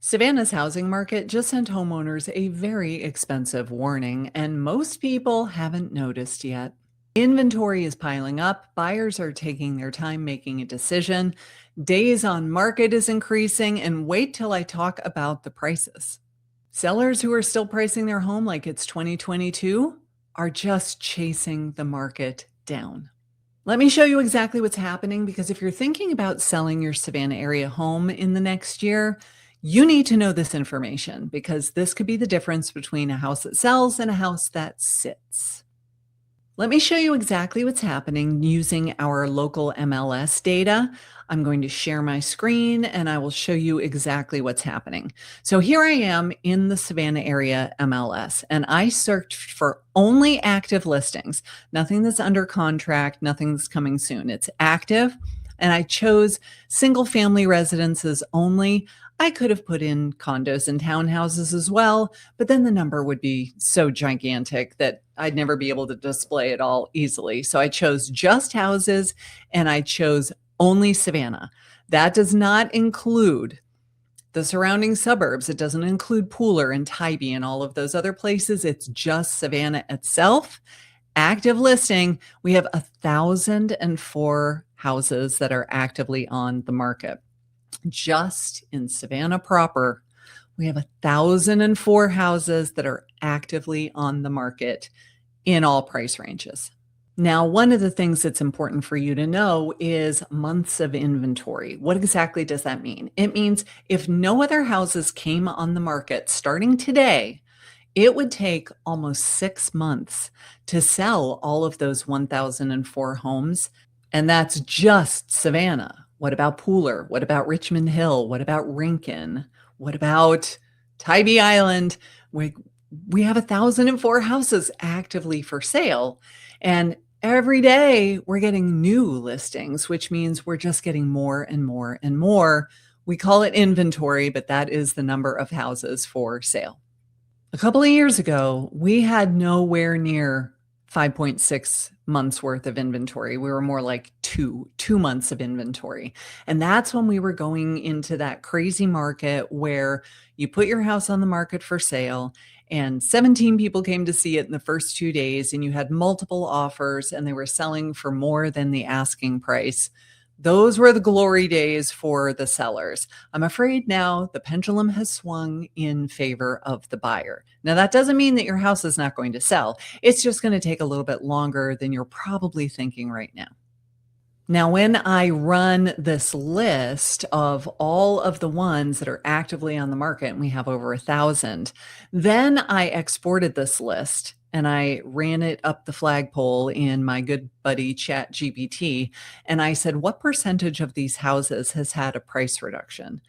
Savannah's housing market just sent homeowners a very expensive warning, and most people haven't noticed yet. Inventory is piling up, buyers are taking their time making a decision, days on market is increasing, and wait till I talk about the prices. Sellers who are still pricing their home like it's 2022 are just chasing the market down. Let me show you exactly what's happening, because if you're thinking about selling your Savannah area home in the next year, you need to know this information, because this could be the difference between a house that sells and a house that sits. Let me show you exactly what's happening using our local MLS data. I'm going to share my screen and I will show you exactly what's happening. So here I am in the Savannah area MLS, and I searched for only active listings, nothing that's under contract, nothing that's coming soon. It's active. And I chose single family residences only. I could have put in condos and townhouses as well, but then the number would be so gigantic that I'd never be able to display it all easily. So I chose just houses and I chose only Savannah. That does not include the surrounding suburbs. It doesn't include Pooler and Tybee and all of those other places. It's just Savannah itself. Active listing, we have 1,004 houses that are actively on the market. Just in Savannah proper, we have 1,004 houses that are actively on the market in all price ranges. Now, one of the things that's important for you to know is months of inventory. What exactly does that mean? It means if no other houses came on the market starting today, it would take almost 6 months to sell all of those 1,004 homes. And that's just Savannah. What about Pooler? What about Richmond Hill? What about Rincon? What about Tybee Island? We have 1,004 houses actively for sale. And every day we're getting new listings, which means we're just getting more and more and more. We call it inventory, but that is the number of houses for sale. A couple of years ago, we had nowhere near 5.6 months worth of inventory. We were more like two months of inventory. And that's when we were going into that crazy market where you put your house on the market for sale and 17 people came to see it in the first 2 days, and you had multiple offers and they were selling for more than the asking price. Those were the glory days for the sellers. I'm afraid now the pendulum has swung in favor of the buyer. Now, that doesn't mean that your house is not going to sell. It's just going to take a little bit longer than you're probably thinking right now. Now, when I run this list of all of the ones that are actively on the market, and we have over 1,000, then I exported this list and I ran it up the flagpole in my good buddy ChatGPT. And I said, what percentage of these houses has had a price reduction?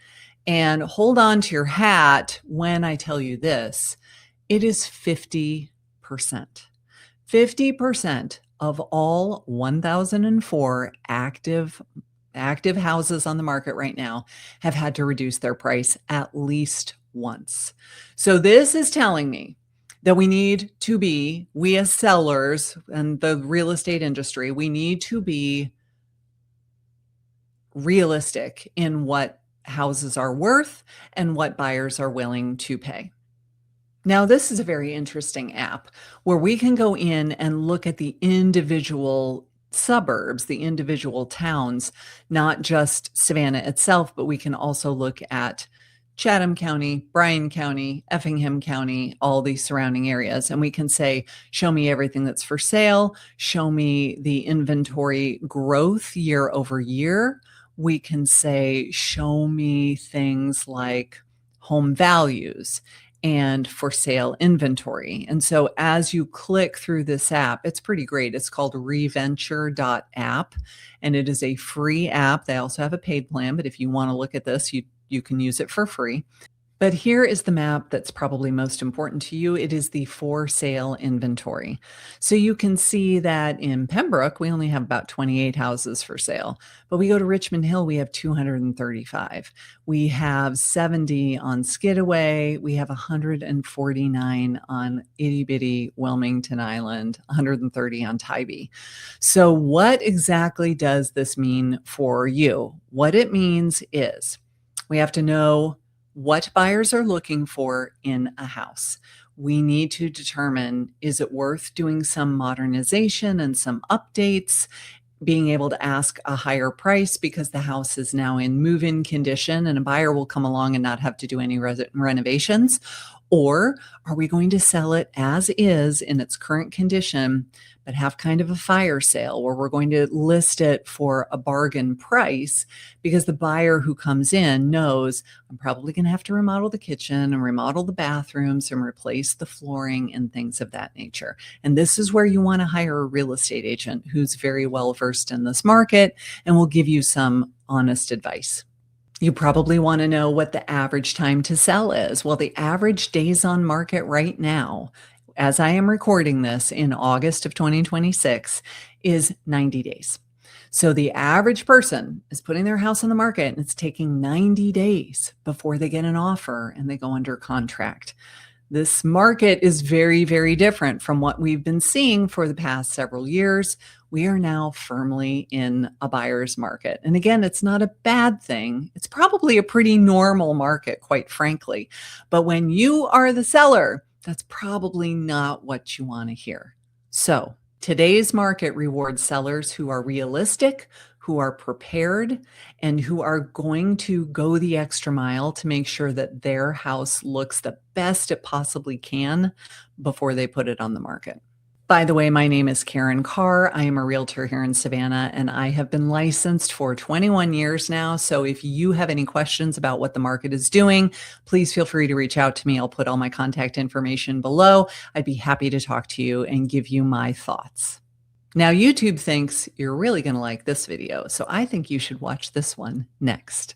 And hold on to your hat when I tell you this, it is 50%. 50% of all 1,004 active houses on the market right now have had to reduce their price at least once. So this is telling me that we as sellers and the real estate industry, we need to be realistic in what houses are worth and what buyers are willing to pay. Now, this is a very interesting app where we can go in and look at the individual suburbs, the individual towns, not just Savannah itself, but we can also look at Chatham County, Bryan County, Effingham County, all these surrounding areas. And we can say, show me everything that's for sale. Show me the inventory growth year over year. We can say, show me things like home values and for sale inventory. And so as you click through this app, it's pretty great. It's called reventure.app, and it is a free app. They also have a paid plan, but if you want to look at this, you can use it for free. But here is the map that's probably most important to you. It is the for sale inventory. So you can see that in Pembroke, we only have about 28 houses for sale. But we go to Richmond Hill, we have 235. We have 70 on Skidaway. We have 149 on itty bitty Wilmington Island, 130 on Tybee. So what exactly does this mean for you? What it means is we have to know what buyers are looking for in a house. We need to determine, is it worth doing some modernization and some updates, being able to ask a higher price because the house is now in move-in condition and a buyer will come along and not have to do any renovations? Or are we going to sell it as is in its current condition, but have kind of a fire sale where we're going to list it for a bargain price because the buyer who comes in knows I'm probably going to have to remodel the kitchen and remodel the bathrooms and replace the flooring and things of that nature. And this is where you want to hire a real estate agent who's very well versed in this market and will give you some honest advice. You probably want to know what the average time to sell is. Well, the average days on market right now, as I am recording this in August of 2026, is 90 days. So the average person is putting their house on the market and it's taking 90 days before they get an offer and they go under contract. This market is very, very different from what we've been seeing for the past several years. We are now firmly in a buyer's market. And again, it's not a bad thing. It's probably a pretty normal market, quite frankly. But when you are the seller, that's probably not what you want to hear. So today's market rewards sellers who are realistic, who are prepared, and who are going to go the extra mile to make sure that their house looks the best it possibly can before they put it on the market. By the way, my name is Karin Carr. I am a realtor here in Savannah, and I have been licensed for 21 years now. So if you have any questions about what the market is doing, please feel free to reach out to me. I'll put all my contact information below. I'd be happy to talk to you and give you my thoughts. Now, YouTube thinks you're really going to like this video, so I think you should watch this one next.